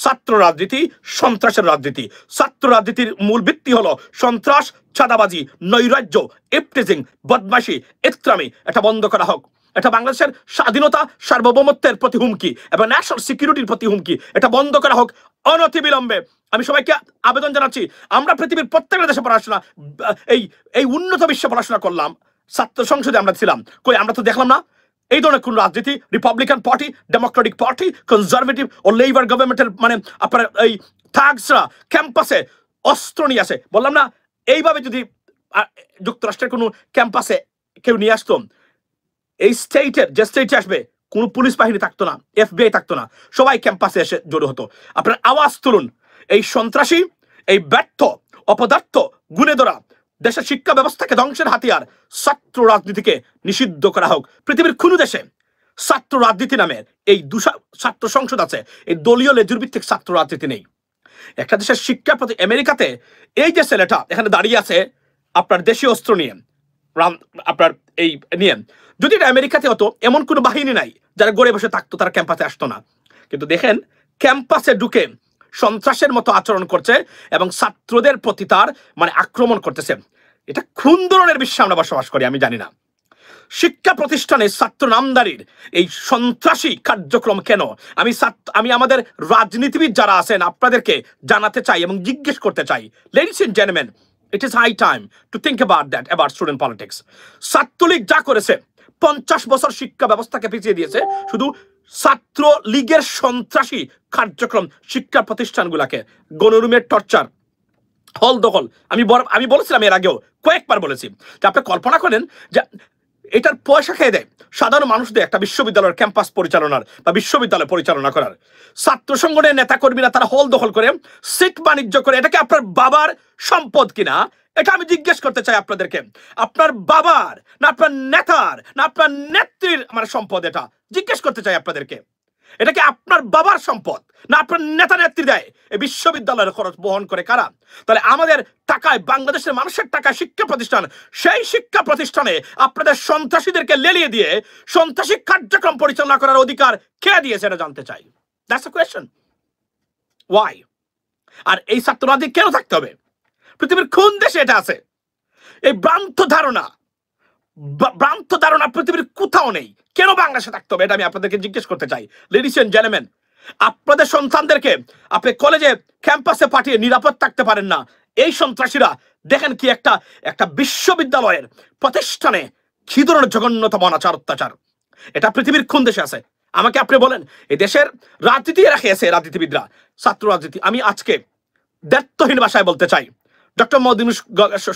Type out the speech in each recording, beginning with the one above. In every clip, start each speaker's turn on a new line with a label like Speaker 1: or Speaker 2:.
Speaker 1: ছাত্র রাজনীতি সন্ত্রাসের রাজনীতি। ছাত্র রাজনীতির মূল ভিত্তি হলো সন্ত্রাস, চাঁদাবাজি, নৈরাজ্য, ইফটিজিং, বদমাশি, ইত্রামি। এটা বন্ধ করা হোক। এটা বাংলাদেশের স্বাধীনতা, সার্বভৌমত্বের প্রতি হুমকি এবং ন্যাশনাল সিকিউরিটির প্রতি হুমকি। এটা বন্ধ করা হোক অনতিবিলম্বে। আমি সবাইকে আবেদন জানাচ্ছি, আমরা পৃথিবীর প্রত্যেকটা দেশে পড়াশোনা, এই উন্নত বিশ্বে পড়াশোনা করলাম, ছাত্র সংসদে আমরা ছিলাম, কই আমরা তো দেখলাম না এই ধরনের কোন রাজনীতি। Republican Party, Democratic Party, Conservative ও লেবার গভর্নমেন্টের মানে আপনার এই থাগসরা ক্যাম্পাসে অস্ত্র নিয়ে আসে। বললাম না, এইভাবে যদি যুক্তরাষ্ট্রের কোনো ক্যাম্পাসে কেউ নিয়ে আসতো, এই স্টেটের যে স্টেটে আসবে কোনো পুলিশ বাহিনী থাকতো না, FBI থাকতো না, সবাই ক্যাম্পাসে এসে জড়ো হতো। আপনার আওয়াজ তুলুন। এই সন্ত্রাসী, এই ব্যর্থ, অপদার্থ, গুণে ধরা দেশের শিক্ষা ব্যবস্থাকে ধ্বংসের হাতিয়ার ছাত্র রাজনীতিকে নিষিদ্ধ করা হোক। পৃথিবীর কোনো দেশে ছাত্র রাজনীতি নামের এই ছাত্র সংসদ আছে, এই দলীয় লেজুর ভিত্তিক ছাত্র রাজনীতি নেই। একটা দেশের শিক্ষার প্রতি, আমেরিকাতে এই যে ছেলেটা এখানে দাঁড়িয়ে আছে আপনার দেশীয় অস্ত্র নিয়ে, আপনার এই নিয়ে, যদি এটা আমেরিকাতে হতো, এমন কোনো বাহিনী নাই যারা গড়ে বসে থাকতো, তারা ক্যাম্পাসে আসতো না। কিন্তু দেখেন ক্যাম্পাসে ঢুকে সন্ত্রাসের মতো আচরণ করছে এবং ছাত্রদের প্রতি তার মানে আক্রমণ করতেছে। এটা কোন ধরনের বিশ্বে আমরা বসবাস করি আমি জানি না। শিক্ষা প্রতিষ্ঠানে ছাত্র নামদারির এই সন্ত্রাসী কার্যক্রম কেন? আমি আমাদের রাজনীতিবিদ যারা আছেন আপনাদেরকে জানাতে চাই এবং জিজ্ঞেস করতে চাই, ladies and gentleman, it is high time to think about that, about student politics. Chhatra League যা করেছে, 50 বছর শিক্ষা ব্যবস্থাকে পিছিয়ে দিয়েছে শুধু ছাত্র লীগের সন্ত্রাসী কার্যক্রম শিক্ষা প্রতিষ্ঠানগুলোকে, গণরুমের টর্চার, হল দখল। আমি বলেছিলাম এর আগেও কয়েকবার বলেছি যে আপনি কল্পনা করেন যে এটার পয়সা খেয়ে দেয় সাধারণ মানুষদের একটা বিশ্ববিদ্যালয়ের ক্যাম্পাস পরিচালনার বা বিশ্ববিদ্যালয় পরিচালনা করার। ছাত্র সংগঠনের নেতাকর্মীরা তারা হল দখল করে, সিট বাণিজ্য করে। এটা কি আপনার বাবার সম্পদ কিনা? এটা আমি জিজ্ঞেস করতে চাই আপনাদেরকে। আপনার বাবার না আপনার নেতার না আপনার নেত্রীর মানে সম্পদ? এটা জিজ্ঞেস করতে চাই আপনাদেরকে। এটা কি আপনার বাবার সম্পদ না আপনার নেতা নেত্রী দেয়? এই বিশ্ববিদ্যালয়ের খরচ বহন করে কারা? তাহলে আমাদের টাকায়, বাংলাদেশের মানুষের টাকায় শিক্ষা প্রতিষ্ঠান, সেই শিক্ষা প্রতিষ্ঠানে আপনাদের সন্ত্রাসীদেরকে লেলিয়ে দিয়ে সন্ত্রাসী কার্যক্রম পরিচালনা করার অধিকার কে দিয়েছে? এটা জানতে চাই। That's a question. ওয়াই? আর এই ছাত্র রাজনীতি কেন থাকতে হবে? পৃথিবীর কোন দেশে এটা আছে? এই ভ্রান্ত ধারণা পৃথিবীর কোথাও নেই। কেন বাংলাদেশে থাকতে হবে? এটা আমি আপনাদেরকে জিজ্ঞেস করতে চাই। লেডিস এন্ড জেন্টলম্যান, আপনাদের সন্তানদেরকে আপনি কলেজে ক্যাম্পাসে পাঠিয়ে নিরাপদ থাকতে পারেন না। এই সন্ত্রাসীরা দেখেন কি একটা বিশ্ববিদ্যালয়ের প্রতিষ্ঠানে কি ধরনের জঘন্যতম অনাচার, অত্যাচার। এটা পৃথিবীর কোন দেশে আছে? আমাকে আপনি বলেন। এই দেশের রাজনীতি রাখিয়েছে রাজনীতিবিদরা, ছাত্র রাজনীতি। আমি আজকে দায়িত্বহীন ভাষায় বলতে চাই ডক্টর মোহাম্মদ ইউনূস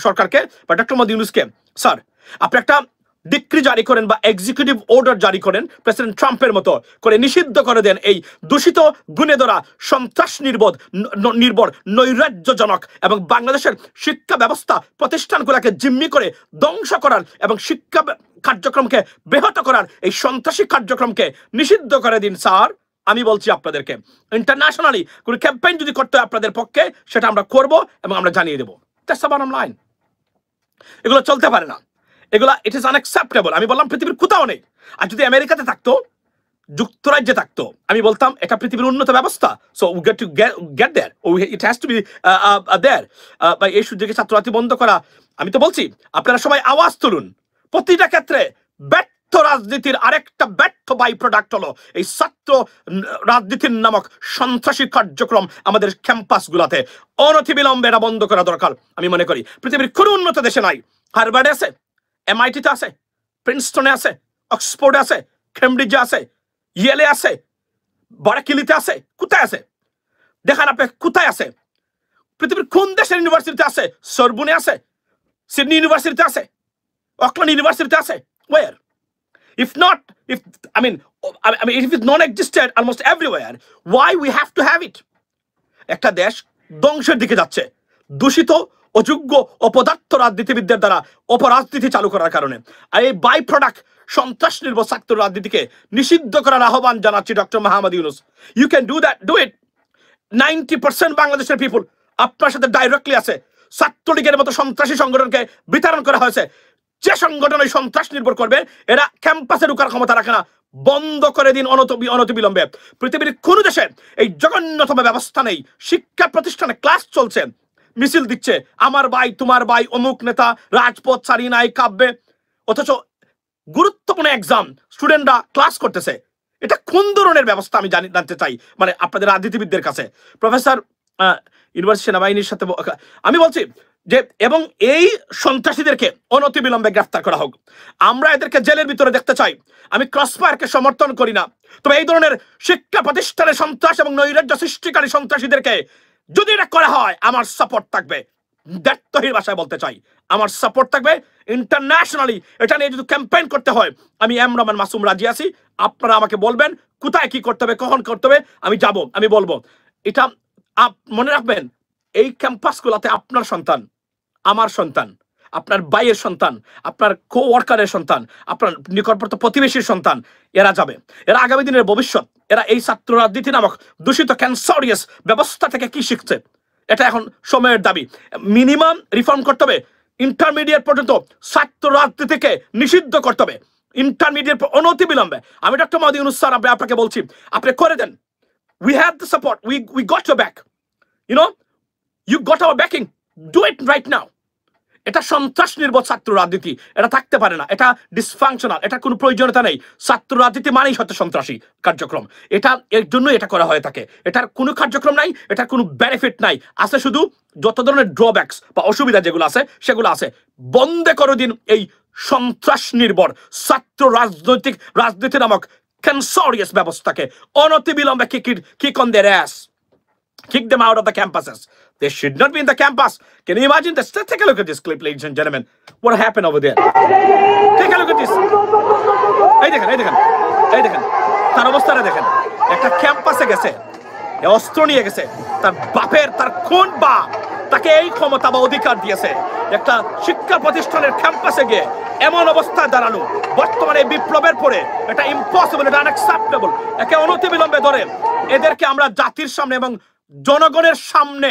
Speaker 1: সরকারকে বা ডক্টর মোহাম্মদ ইউনূসকে, স্যার আপনি একটা ডিক্রি জারি করেন বা এক্সিকিউটিভ অর্ডার জারি করেন প্রেসিডেন্ট ট্রাম্পের মতো করে, নিষিদ্ধ করে দেন এই দূষিত, গুণে ধরা, সন্ত্রাস নির্ভর, নৈরাজ্যজনক এবং বাংলাদেশের শিক্ষা ব্যবস্থা প্রতিষ্ঠানগুলোকে জিম্মি করে ধ্বংস করার এবং শিক্ষা কার্যক্রমকে ব্যাহত করার এই সন্ত্রাসী কার্যক্রমকে নিষিদ্ধ করে দিন স্যার। আমি বলছি আপনাদেরকে, ইন্টারন্যাশনালি কোনো ক্যাম্পেইন যদি করতে হয় আপনাদের পক্ষে, সেটা আমরা করব এবং আমরা জানিয়ে দেবো। That's the bottom line. এগুলো চলতে পারে না, এগুলা ইট ইজ আনএক্সেপ্টেবল। আমি বললাম পৃথিবীর কোথাও নেই। আর যদি আমেরিকাতে থাকতো, যুক্তরাজ্যে থাকতো, আমি বলতাম এটা পৃথিবীর উন্নত ব্যবস্থা, so we get to get there, it has to be there. এই সুযোগে ছাত্ররাজনীতি বন্ধ করা, আমি তো বলছি আপনারা সবাই আওয়াজ তুলুন। প্রতিটা ক্ষেত্রে ব্যর্থ রাজনীতির আরেকটা ব্যর্থ বাই প্রোডাক্ট হলো এই ছাত্র রাজনীতির নামক সন্ত্রাসী কার্যক্রম আমাদের ক্যাম্পাসগুলোতে। অনতিবিলম্বে এটা বন্ধ করা দরকার আমি মনে করি। পৃথিবীর কোনো উন্নত দেশে নাই। হার্ভার্ডে আছে, MIT-তে আছে, প্রিন্সটনে আছে, অক্সফোর্ডে আছে, কেমব্রিজে আছে, ইয়েলে আছে, বারাকিলিতে আছে। কোথায় আছে দেখান আপনি, কোথায় আছে? পৃথিবীর কোন দেশের ইউনিভার্সিটিতে আছে? সরবনে আছে, সিডনি ইউনিভার্সিটিতে আছে, অকল্যান্ড ইউনিভার্সিটিতে আছে। War? If it's non-existent almost everywhere, why we have to have it? একটা দেশ ধ্বংসের দিকে যাচ্ছে দূষিত, অযোগ্য, অপদার্থ রাজনীতিবিদদের দ্বারা অপরাজনীতি চালু করার কারণে। আর এই বাই প্রোডাক্ট সন্ত্রাস নির্ভর ছাত্র রাজনীতিকে নিষিদ্ধ করার আহ্বান জানাচ্ছি doctor Mohammad Yunus. You can do it. 90% বাংলাদেশের পিপুল আপনার সাথে ডাইরেক্টলি আছে। ছাত্রলীগের মতো সন্ত্রাসী সংগঠনকে বিতরণ করা হয়েছে। যে সংগঠন ওই সন্ত্রাস নির্ভর করবে, এরা ক্যাম্পাসে ঢোকার ক্ষমতা রাখে না, বন্ধ করে দিন অনতিবিলম্বে। পৃথিবীর কোন দেশে এই জঘন্যতম ব্যবস্থা নেই। শিক্ষা প্রতিষ্ঠানে ক্লাস চলছে, মিছিল দিচ্ছে, আমার ভাই তোমার ভাই অমুক নেতা রাজপথ ছাড়িয়ে নাই কাব্যে, অথচ গুরুত্বপূর্ণ এক্সাম স্টুডেন্টরা ক্লাস করতেছে। এটা কোন ধরনের ব্যবস্থা আমি জানতে চাই, মানে আপনাদের রাজনীতিবিদদের কাছে। প্রফেসর ইউনিভার্সিটি সেনাবাহিনীর সাথে আমি বলছি যে, এবং এই সন্ত্রাসীদেরকে অনতিবিলম্বে গ্রেফতার করা হোক। আমরা এদেরকে জেলের ভিতরে দেখতে চাই। আমি ক্রসফায়ারকে সমর্থন করি না, তবে এই ধরনের শিক্ষা প্রতিষ্ঠানে সন্ত্রাস এবং নৈরাজ্য সৃষ্টিকারী সন্ত্রাসীদেরকে যদি এটা করা হয়, আমার সাপোর্ট থাকবে। দায়িত্বহীন ভাষায় বলতে চাই, আমার সাপোর্ট থাকবে ইন্টারন্যাশনালি। এটা নিয়ে যদি ক্যাম্পেইন করতে হয়, আমি এম রহমান মাসুম রাজি আছি। আপনারা আমাকে বলবেন কোথায় কি করতে হবে, কখন করতে হবে, আমি যাব, আমি বলবো। এটা মনে রাখবেন, এই ক্যাম্পাসগুলোতে আপনার সন্তান, আমার সন্তান, আপনার ভাইয়ের সন্তান, আপনার কো ওয়ার্কারের সন্তান, আপনার নিকটবর্তী প্রতিবেশীর সন্তান, এরা যাবে। এরা আগামী দিনের ভবিষ্যৎ। এরা এই ছাত্র রাজনীতি নামক দূষিত ক্যান্সারিয়াস ব্যবস্থা থেকে কি শিখছে, এটা এখন সময়ের দাবি। মিনিমাম রিফর্ম করতে হবে। ইন্টারমিডিয়েট পর্যন্ত ছাত্র রাজনীতিকে নিষিদ্ধ করতে হবে, ইন্টারমিডিয়েট অনতিবিলম্বে। আমি ডক্টর মোহাম্মদ ইউনূস স্যার আপনাকে বলছি, আপনি করে দেন। We have the support. We got your back. You know, you got our backing. Do it right now. এটা সন্ত্রাস নির্ভর ছাত্র রাজনীতি, এটা থাকতে পারে না। এটা ডিসফাংশনাল, এটা কোনো প্রয়োজনীয়তা নেই। ছাত্র রাজনীতি মানেই হচ্ছে সন্ত্রাসী কার্যক্রম। এটা এর জন্য এটা করা হয়ে থাকে। এটার কোনো কার্যক্রম নাই, এটার কোনো বেনিফিট নাই। আছে শুধু যত ধরনের ড্রব্যাকস বা অসুবিধা যেগুলো আছে সেগুলো আছে। বন্ধ করে দিন এই সন্ত্রাস নির্ভর ছাত্র রাজনীতি নামক ক্যান্সারিয়াস ব্যবস্থাকে অনতিবিলম্বে kick on their ass. Kick them out of the campuses. They should not be in the campus. Can you imagine this? Let's take a look at this clip, ladies and gentlemen. What happened over there? Take a look at this. এই দেখেন তার অবস্থাটা দেখেন। একটা ক্যাম্পাসে গেছে, অস্ত্র নিয়ে গেছে, তার বাপের, তার কোন বাপ তাকে এই ক্ষমতা বা অধিকার দিয়েছে একটা শিক্ষা প্রতিষ্ঠানের ক্যাম্পাসে গিয়ে এমন অবস্থায় দাঁড়ানো? বর্তমানে বিপ্লবের পরে এটা ইম্পসিবল, এটা আনএক্সেপ্টেবল। একে অনতিবিলম্বে ধরে এদেরকে আমরা জাতির সামনে এবং জনগণের সামনে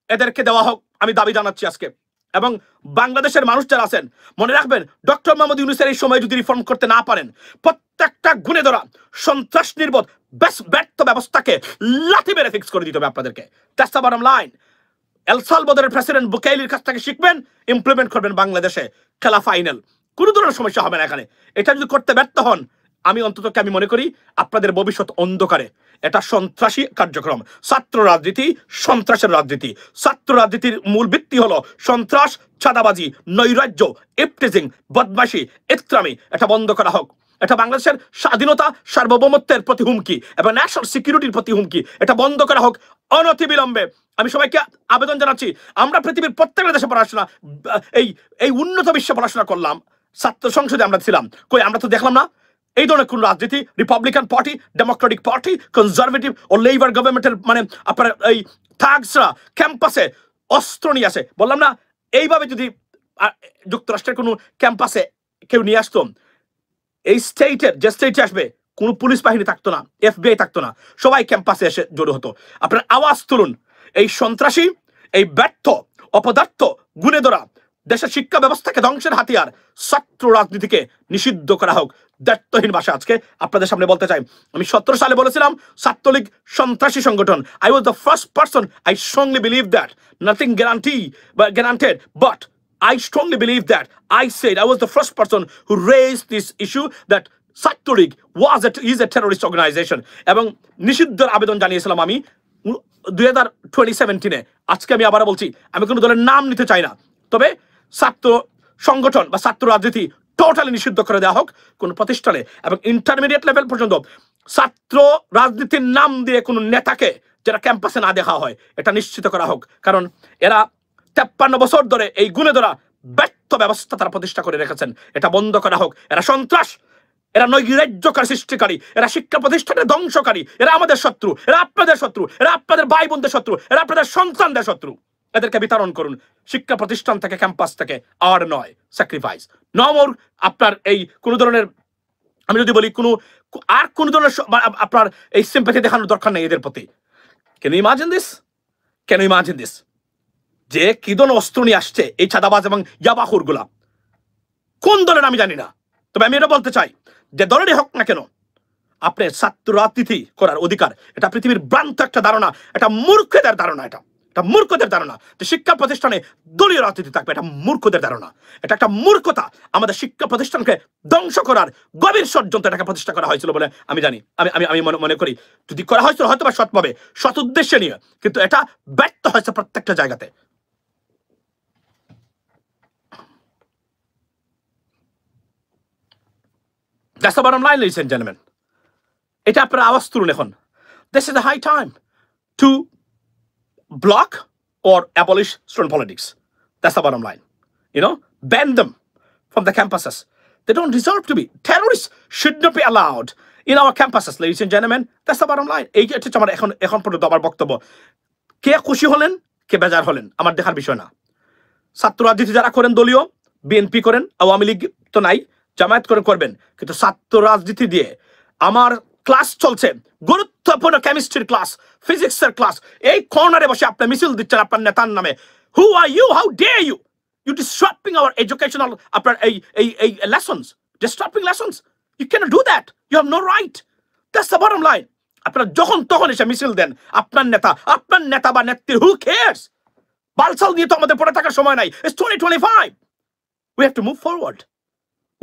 Speaker 1: এদেরকে দেওয়া হোক, আমি দাবি জানাচ্ছি আজকে। এবং বাংলাদেশের মানুষ যারা আছেন, মনে রাখবেন, ডক্টর মোহাম্মদ ইউনূসের এই সময় যদি রিফর্ম করতে না পারেন, প্রত্যেকটা গুণে ধরা সন্ত্রাস নির্বোধ ব্যর্থ ব্যবস্থাকে লাথি মেরে ফিক্স করে দিতে হবে আপনাদেরকে। That's the bottom line. এল সালভাদরের প্রেসিডেন্ট বুকেইলির কাছ থেকে শিখবেন, ইমপ্লিমেন্ট করবেন বাংলাদেশে। খেলা ফাইনাল, কোনো ধরনের সমস্যা হবে না এখানে। এটা যদি করতে ব্যর্থ হন, আমি মনে করি আপনাদের ভবিষ্যৎ অন্ধকারে। এটা সন্ত্রাসী কার্যক্রম, ছাত্র রাজনীতি, সন্ত্রাসের রাজনীতি। ছাত্র রাজনীতির মূল ভিত্তি হলো সন্ত্রাস, চাঁদাবাজি, নৈরাজ্য, ইফটিজিং, বদমাশি, ইত্রামি। এটা বন্ধ করা হোক। এটা বাংলাদেশের স্বাধীনতা, সার্বভৌমত্বের প্রতি হুমকি এবং ন্যাশনাল সিকিউরিটির প্রতি হুমকি। এটা বন্ধ করা হোক অনতিবিলম্বে। আমি সবাইকে আবেদন জানাচ্ছি, আমরা পৃথিবীর প্রত্যেকটা দেশে পড়াশোনা, এই উন্নত বিশ্বে পড়াশোনা করলাম, ছাত্র সংসদে আমরা ছিলাম, কই আমরা তো দেখলাম না এই ধরনের কোন রাজনীতি। Republican Party, Democratic Party, Conservative ও লেবার গভর্নমেন্টের মানে আপনার এই থাগসরা ক্যাম্পাসে অস্ত্র নিয়ে আসে। বললাম না, এইভাবে যদি যুক্তরাষ্ট্রের কোনো ক্যাম্পাসে কেউ নিয়ে আসতো, এই স্টেটের যে স্টেটে আসবে কোনো পুলিশ বাহিনী থাকতো না, FBI থাকতো না, সবাই ক্যাম্পাসে এসে জড়ো হতো। আপনার আওয়াজ তুলুন। এই সন্ত্রাসী, এই ব্যর্থ, অপদার্থ, গুণে ধরা দেশের শিক্ষা ব্যবস্থাকে ধ্বংসের হাতিয়ার ছাত্র রাজনীতিকে নিষিদ্ধ করা হোক। দায়িত্বহীন ভাষা আজকে আপনাদের সামনে বলতে চাই। আমি 17 সালে বলেছিলাম ছাত্রলীগ সন্ত্রাসী সংগঠন। I was the first person, I strongly believe that. Nothing guaranteed, but I strongly believe that. I said I was the first person who raised this issue that Chhatra League is a terrorist organization এবং নিষিদ্ধের আবেদন জানিয়েছিলাম আমি 2017-এ। আজকে আমি আবার বলছি, আমি কোনো দলের নাম নিতে চাই না, তবে ছাত্র সংগঠন বা ছাত্র রাজনীতি টোটালি নিষিদ্ধ করে দেওয়া হোক কোন প্রতিষ্ঠানে, এবং ইন্টারমিডিয়েট লেভেল পর্যন্ত ছাত্র রাজনীতির নাম দিয়ে কোনো নেতাকে যারা ক্যাম্পাসে না দেখা হয় এটা নিশ্চিত করা হোক। কারণ এরা 53 বছর ধরে এই গুণে ধরা ব্যর্থ ব্যবস্থা তারা প্রতিষ্ঠা করে রেখেছেন। এটা বন্ধ করা হোক। এরা সন্ত্রাস, এরা নৈরাজ্যকার সৃষ্টিকারী, এরা শিক্ষা প্রতিষ্ঠানের ধ্বংসকারী, এরা আমাদের শত্রু, এরা আপনাদের শত্রু, এরা আপনাদের ভাই বোনদের শত্রু, এরা আপনাদের সন্তানদের শত্রু। এদেরকে বিতরণ করুন শিক্ষা প্রতিষ্ঠান থেকে, ক্যাম্পাস থেকে। আর নয় স্যাক্রিফাইস, নো মোর। আপনার এই কোন ধরনের, আমি যদি বলি আর কোন ধরনের আপনার এই সিম্প্যাথি দেখানোর দরকার নেই এদের প্রতি। Can you imagine this? যে কি ধরনের অস্ত্র নিয়ে আসছে এই চাঁদাবাজ এবং ইয়াবাখুর গুলা, কোন দলের আমি জানি না, তবে আমি এটা বলতে চাই যে দলেরই হোক না কেন, আপনি ছাত্র রাজনীতি করার অধিকার, এটা পৃথিবীর ভ্রান্ত একটা ধারণা, এটা মূর্খদের ধারণা, এটা মূর্খদের ধারণা যে শিক্ষা প্রতিষ্ঠানে দলীয় রাজনীতি থাকবে। এটা মূর্খদের ধারণা, এটা একটা মূর্খতা। আমাদের শিক্ষা প্রতিষ্ঠানকে ধ্বংস করার গভীর ষড়যন্ত্র এটাকে প্রতিষ্ঠা করা হয়েছিল বলে আমি জানি, আমি মনে করি। যদি করা হয়েছিল হয়তো বা সৎভাবে, সৎ উদ্দেশ্যে নিয়ে, কিন্তু এটা ব্যর্থ হয়েছে প্রত্যেকটা জায়গাতে। That's the bottom line, ladies and gentlemen. এটা আপনারা আওয়াজ তুলুন এখন। This is the high time to block or abolish student politics. That's the bottom line. You know, ban them from the campuses. They don't deserve to be. Terrorists should not be allowed in our campuses, ladies and gentlemen. That's the bottom line. এই যে আমার এখন পর্যন্ত আমার বক্তব্য। কে খুশি হলেন, কে বেজার হলেন, আমার দেখার বিষয় না। ছাত্র রাজনীতি যারা করেন দলীয়, বিএনপি করেন, আওয়ামী লীগ তো নাই, জামায়াত করে করবেন, কিন্তু ছাত্র রাজনীতি দিয়ে আমার ক্লাস চলছে, গুরুত্বপূর্ণ কেমিস্ট্রির ক্লাস, ফিজিক্সের ক্লাস, এই কর্নারে বসে আপনি মিছিল দিচ্ছেন আপনার নেতার নামে। Who are you? How dare you? You disrupting our educational আপনার এই lessons, disrupting lessons. You can do that, you have no right. That's the bottom line. আপনারা যখন তখন এসে মিছিল দেন আপনার নেতা বা নেত্রী, হু কেয়ারস? বালসাল নিয়ে তো আমাদের পড়ে থাকার সময় নাই। It's 2025. We have to move forward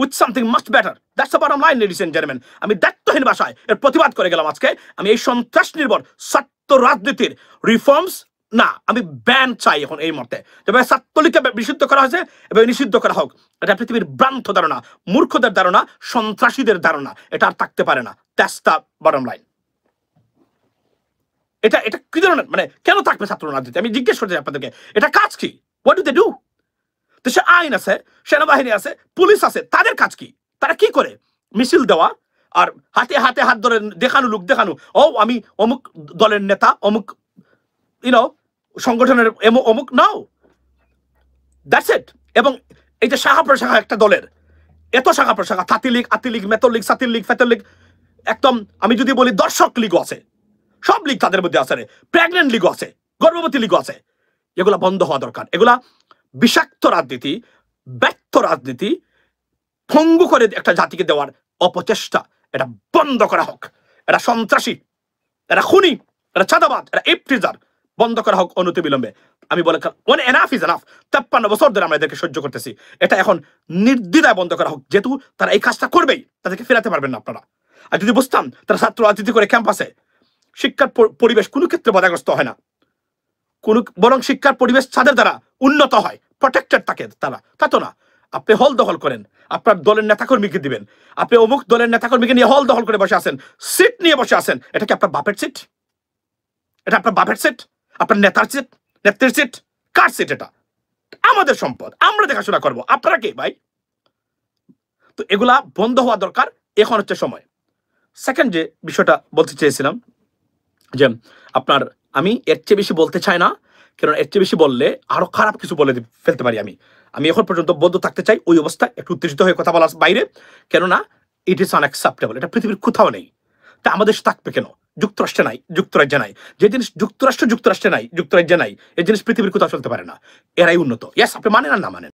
Speaker 1: with something much better. That's the bottom line, ladies and gentlemen. আমি দায়িত্বহীন ভাষায় এর প্রতিবাদ করে গেলাম আজকে। আমি এই সন্ত্রাস নির্ভর ছাত্র রাজনীতির রিফর্মস না, আমি ব্যান চাই এখন এই মুহূর্তে। যেভাবে ছাত্রলীগকে নিষিদ্ধ করা হয়েছে এভাবে নিষিদ্ধ করা হোক। এটা পৃথিবীর ভ্রান্ত ধারণা, মূর্খদের ধারণা, সন্ত্রাসীদের ধারণা। এটা আর থাকতে পারে না। That's the bottom line. এটা কি ধরনের, মানে কেন থাকবে ছাত্র রাজনীতি? আমি জিজ্ঞেস করতে চাই আপনাদেরকে, এটা কাজ কি? What do they do? দেশে আইন আছে, সেনাবাহিনী আছে, পুলিশ আছে, তাদের কাজ কি? তারা কি করে? মিছিল দেওয়া আর হাতে হাত ধরে দেখানো, লোক দেখানো, ও আমি অমুক দলের নেতা, অমুক সংগঠনের অমুক। নাও, দ্যাটস ইট। এবং এই যে শাখা প্রশাখা একটা দলের, এত শাখা প্রশাখা, তাঁতি লীগ, আতি লীগ, মেতর লীগ, সাতির লীগ, ফেতর লীগ, একদম আমি যদি বলি দর্শক লীগও আছে, সব লীগ তাদের মধ্যে আছে, প্রেগনেন্ট লীগও আছে, গর্ভবতী লীগও আছে। এগুলা বন্ধ হওয়া দরকার। এগুলা বিষাক্ত রাজনীতি, ব্যর্থ রাজনীতি, ভঙ্গ করে একটা জাতিকে দেওয়ার অপচেষ্টা, এটা বন্ধ করা হোক। এটা সন্ত্রাসী, এটা খুনি, এটা চাঁদাবাদ, এটা ইফতিজার, বন্ধ করা হোক অনতিবিলম্বে। আমি বলে এনাফ ইজ এনাফ। 53 বছর ধরে আমরা এদেরকে সহ্য করতেছি। এটা এখন নির্দ্বিধায় বন্ধ করা হোক। যেহেতু তারা এই কাজটা করবেই, তাদেরকে ফেরাতে পারবেন না আপনারা। আর যদি বুঝতাম তারা ছাত্র রাজনীতি করে ক্যাম্পাসে, শিক্ষার পরিবেশ কোনো ক্ষেত্রে বাধাগ্রস্ত হয় না, বরং শিক্ষার পরিবেশ তাদের দ্বারা উন্নত হয়, প্রটেক্টেড থাকে তারা। তা তো না, আপনি হল দখল করেন, আপনার দলের নেতাকর্মীকে দিবেন, আপনি অমুক দলের নেতাকর্মীকে নিয়ে হল দখল করে বসে আছেন, সিট নিয়ে বসে আছেন। এটা কি আপনার বাপের সিট? এটা আপনার বাপের সিট? আপনার নেতার সিট, নেত্রীর সিট? কার সিট? এটা আমাদের সম্পদ, আমরা দেখাশোনা করবো। আপনারা কে ভাই? তো এগুলা বন্ধ হওয়া দরকার, এখন হচ্ছে সময়। সেকেন্ড যে বিষয়টা বলতে চেয়েছিলাম, যে আপনার, আমি এর চেয়ে বেশি বলতে চাই না, কারণ এর চেয়ে বেশি বললে আরো খারাপ কিছু বলে ফেলতে পারি। আমি এখন পর্যন্ত বদ্ধ থাকতে চাই ওই অবস্থায়, একটু উত্তেজিত হয়ে কথা বলার বাইরে, কেননা ইট ইজ আনঅ্যাকসেপ্টেবল। এটা পৃথিবীর কোথাও নেই। তা আমাদের থাকবে কেন? যুক্তরাষ্ট্রে নাই, যুক্তরাজ্যে নাই। যে জিনিস যুক্তরাষ্ট্রে নাই, যুক্তরাজ্যে নাই, এই জিনিস পৃথিবীর কোথাও চলতে পারে না। এরাই উন্নত। ইয়াস, আপনি মানেন আর না মানেন।